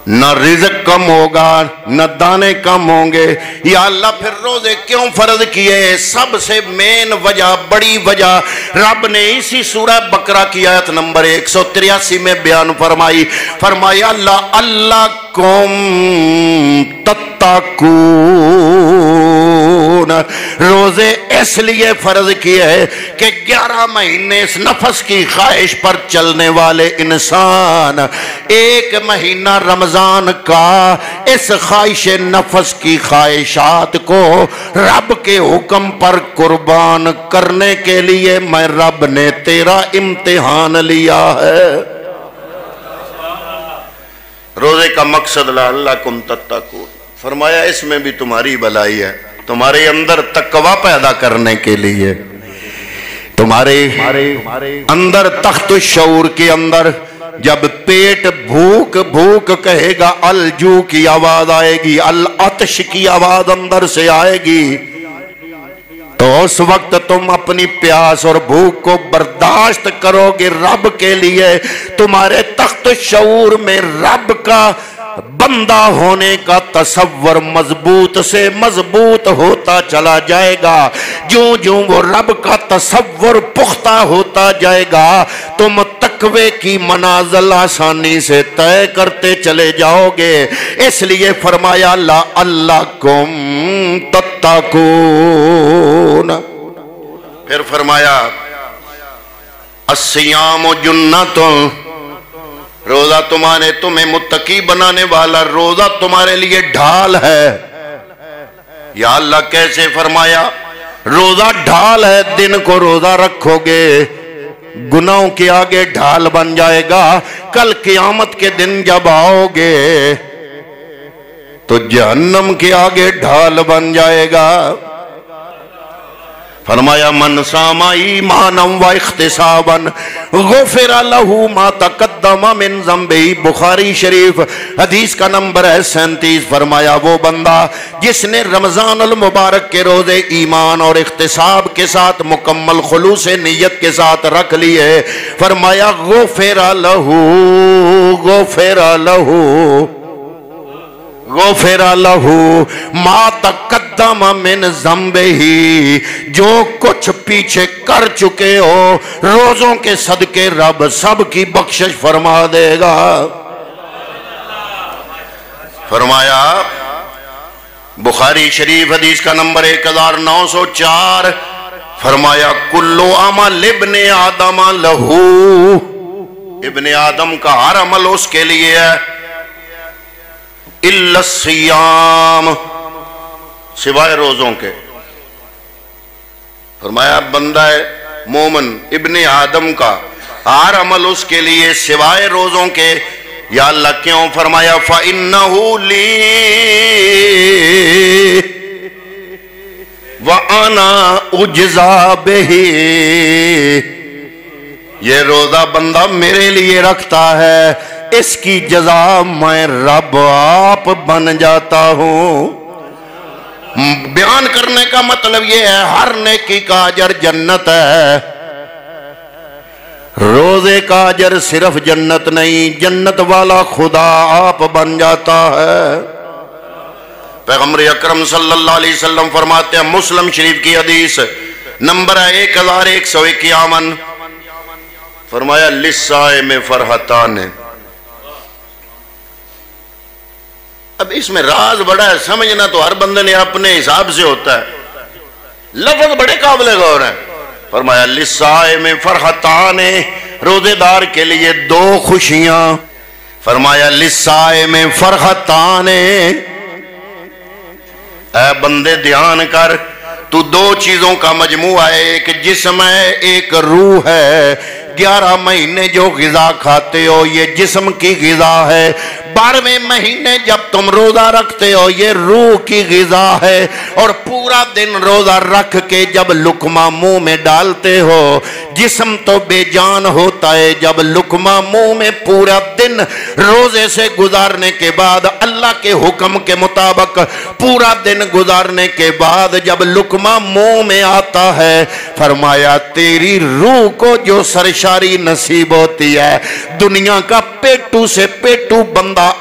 نہ رزق کم ہوگا نہ دانے کم ہوں گے۔ یا اللہ پھر روزے کیوں فرض کیے؟ سب سے مین وجہ، بڑی وجہ رب نے اسی سورہ بقرہ کی آیت نمبر 183 میں بیان فرمائی، فرمایا لعلکم تتقون، روزے اس لیے فرض کیے ہے کہ 11 مہینے اس نفس کی خواہش پر چلنے والے انسان ایک مہینہ رمضان کا اس خواہش نفس کی خواہشات کو رب کے حکم پر قربان کرنے کے لیے میں رب نے تیرا امتحان لیا ہے۔ روزے کا مقصد لعلکم تتقون، فرمایا اس میں بھی تمہاری بھلائی ہے، تمہارے اندر تقوی پیدا کرنے کے لیے، تمہارے اندر تخت الشعور کے اندر جب پیٹ بھوک بھوک کہے گا، الجو کی آواز آئے گی، العطش کی آواز اندر سے آئے گی، تو اس وقت تم اپنی پیاس اور بھوک کو برداشت کرو گے رب کے لیے۔ تمہارے تخت الشعور میں رب کا بندہ ہونے کا تصور مضبوط سے مضبوط ہوتا چلا جائے گا۔ جوں جوں وہ رب کا تصور پختہ ہوتا جائے گا، تم تقوی کی منازل آسانی سے طے کرتے چلے جاؤ گے۔ اس لیے فرمایا لعلکم تتقون، پھر فرمایا الصیام جنۃ، روزہ تمہیں متقی بنانے والا، روزہ تمہارے لیے ڈھال ہے۔ یا اللہ کیسے؟ فرمایا روزہ ڈھال ہے، دن کو روزہ رکھو گے گناہوں کے آگے ڈھال بن جائے گا، کل قیامت کے دن جب آؤ گے تو جہنم کے آگے ڈھال بن جائے گا۔ فرمایا من صام ایمانا و احتسابا غفر له ما تقدم من ذنبہ، بخاری شریف حدیث کا نمبر ہے 37۔ فرمایا وہ بندہ جس نے رمضان المبارک کے روزے ایمان اور احتساب کے ساتھ مکمل خلوص نیت کے ساتھ رکھ لیے، فرمایا غفر له غفر له ما تقدم من ذنبہ، جو کچھ پیچھے کر چکے ہو روزوں کے صدقے رب سب کی بخشش فرما دے گا۔ فرمایا بخاری شریف حدیث کا نمبر 1904، فرمایا کل عمل ابن آدم لہو، ابن آدم کا ہر عمل اس کے لیے ہے، الا الصیام، سوائے روزوں کے۔ فرمایا بندہ مومن ابن آدم کا ہر عمل اس کے لیے سوائے روزوں کے۔ یا اللہ کیوں؟ فرمایا فَإِنَّهُ لِي وَأَنَا أُجْزَى بِهِ، یہ روزہ بندہ میرے لیے رکھتا ہے، اس کی جزا میں رب آپ بن جاتا ہوں۔ بیان کرنے کا مطلب یہ ہے ہر نیکی کا اجر جنت ہے، روزے کا اجر صرف جنت نہیں، جنت والا خدا آپ بن جاتا ہے۔ پیغمبر اکرم صلی اللہ علیہ وسلم فرماتے ہیں، مسلم شریف کی حدیث نمبر 1151، فرمایا للصائم فرحتان۔ اب اس میں راز بڑا ہے، سمجھنا تو ہر بندے نے اپنے حساب سے ہوتا ہے، لفظ بڑے قابل غور ہیں۔ فرمایا للصائم فرحتان، روزے دار کے لیے 2 خوشیاں۔ فرمایا للصائم فرحتان، اے بندے دھیان کر، تو 2 چیزوں کا مجموعہ ہے، ایک جسم ہے ایک روح ہے۔ 11 مہینے جو غذا کھاتے ہو یہ جسم کی غذا ہے، 12ویں مہینے جب تم روزہ رکھتے ہو یہ روح کی غذا ہے، اور پورا دن روزہ رکھ کے جب لقمہ منہ میں ڈالتے ہو جسم تو بے جان ہوتا ہے، جب لقمہ منہ میں پورا دن روزے سے گزارنے کے بعد اللہ کے حکم کے مطابق پورا دن گزارنے کے بعد جب لقمہ منہ میں آتا ہے، فرمایا تیری روح کو جو سرشاری نصیب ہوتی ہے، دنیا کا پیٹو سے پیٹو بندہ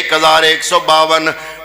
1152।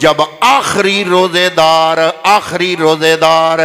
جب آخری روزے دار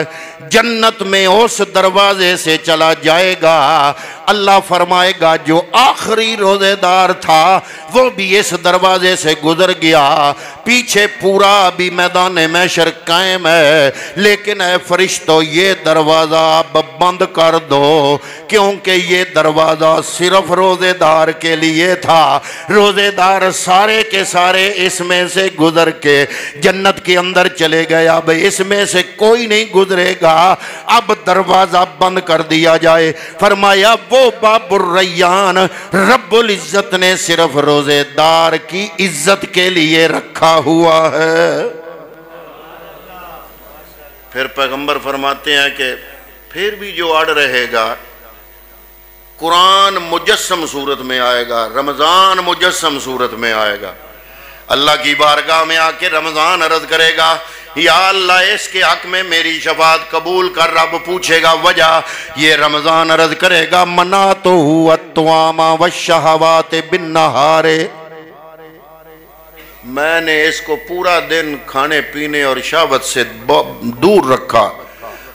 جنت میں اس دروازے سے چلا جائے گا، اللہ فرمائے گا جو آخری روزے دار تھا وہ بھی اس دروازے سے گزر گیا، پیچھے پورا بھی میدان محشر قائم ہے، لیکن اے فرشتوں یہ دروازہ اب بند کر دو، کیونکہ یہ دروازہ صرف روزے دار کے لیے تھا۔ روزے دار سارے کے سارے اس میں سے گزر کے جنت کے اندر چلے گئے، اب اس میں سے کوئی نہیں گزرے گا، اب دروازہ بند کر دیا جائے۔ فرمایا وہ باب الریان رب العزت نے صرف روزے دار کی عزت کے لیے رکھا ہوا ہے۔ پھر پیغمبر فرماتے ہیں کہ پھر بھی جو اڑ رہے گا، قرآن مجسم صورت میں آئے گا، رمضان مجسم صورت میں آئے گا، اللہ کی بارگاہ میں آ کے رمضان عرض کرے گا یا اللہ اس کے حق میں میری شفاعت قبول کر۔ رب پوچھے گا وجہ، یہ رمضان عرض کرے گا مناتو الطعام والشہوات بالنہار، میں نے اس کو پورا دن کھانے پینے اور شہوت سے دور رکھا،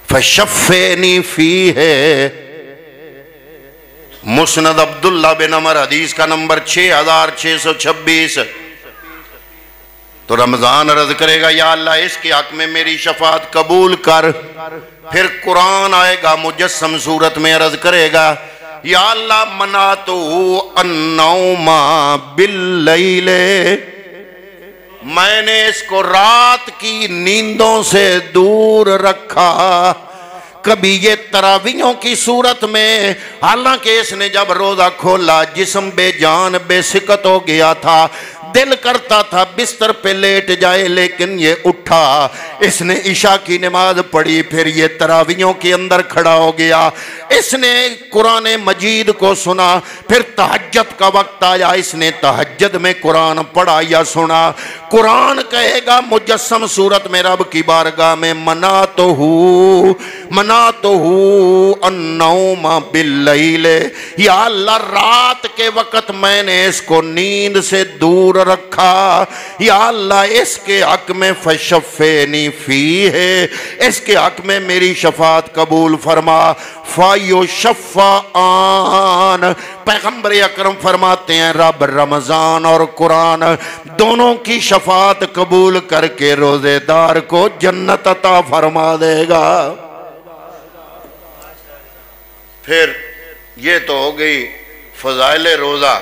فشفینی فیہ، مسند عبداللہ بن عمر حدیث کا نمبر 6626۔ تو رمضان عرض کرے گا یا اللہ اس کے حق میں میری شفاعت قبول کر۔ پھر قرآن آئے گا مجسم صورت میں عرض کرے گا یا اللہ مناتو النوم باللیل، میں نے اس کو رات کی نیندوں سے دور رکھا۔ کبھی یہ تراویحوں کی صورت میں، حالانکہ اس نے جب روزہ کھولا جسم بے جان بے سکت ہو گیا تھا، دل کرتا تھا بستر پہ لیٹ جائے، لیکن یہ اٹھا، اس نے عشاء کی نماز پڑھی، پھر یہ تراویحوں کے اندر کھڑا ہو گیا، اس نے قرآن مجید کو سنا، پھر تہجد کا وقت آیا، اس نے تہجد میں قرآن پڑھا یا سنا۔ قرآن کہے گا مجسم صورت میں رب کی بارگاہ میں مناتو النوم باللیل، یا اللہ رات کے وقت میں نے اس کو نیند سے دور رکھا، یا اللہ اس کے حق میں فشفینی فیہ، اس کے حق میں میری شفاعت قبول فرما۔ فیشفعان، پیغمبر اکرم فرماتے ہیں رب رمضان اور قرآن دونوں کی شفاعت قبول کر کے روزے دار کو جنت عطا فرما دے گا۔ پھر یہ تو ہو گئی فضائل روزہ۔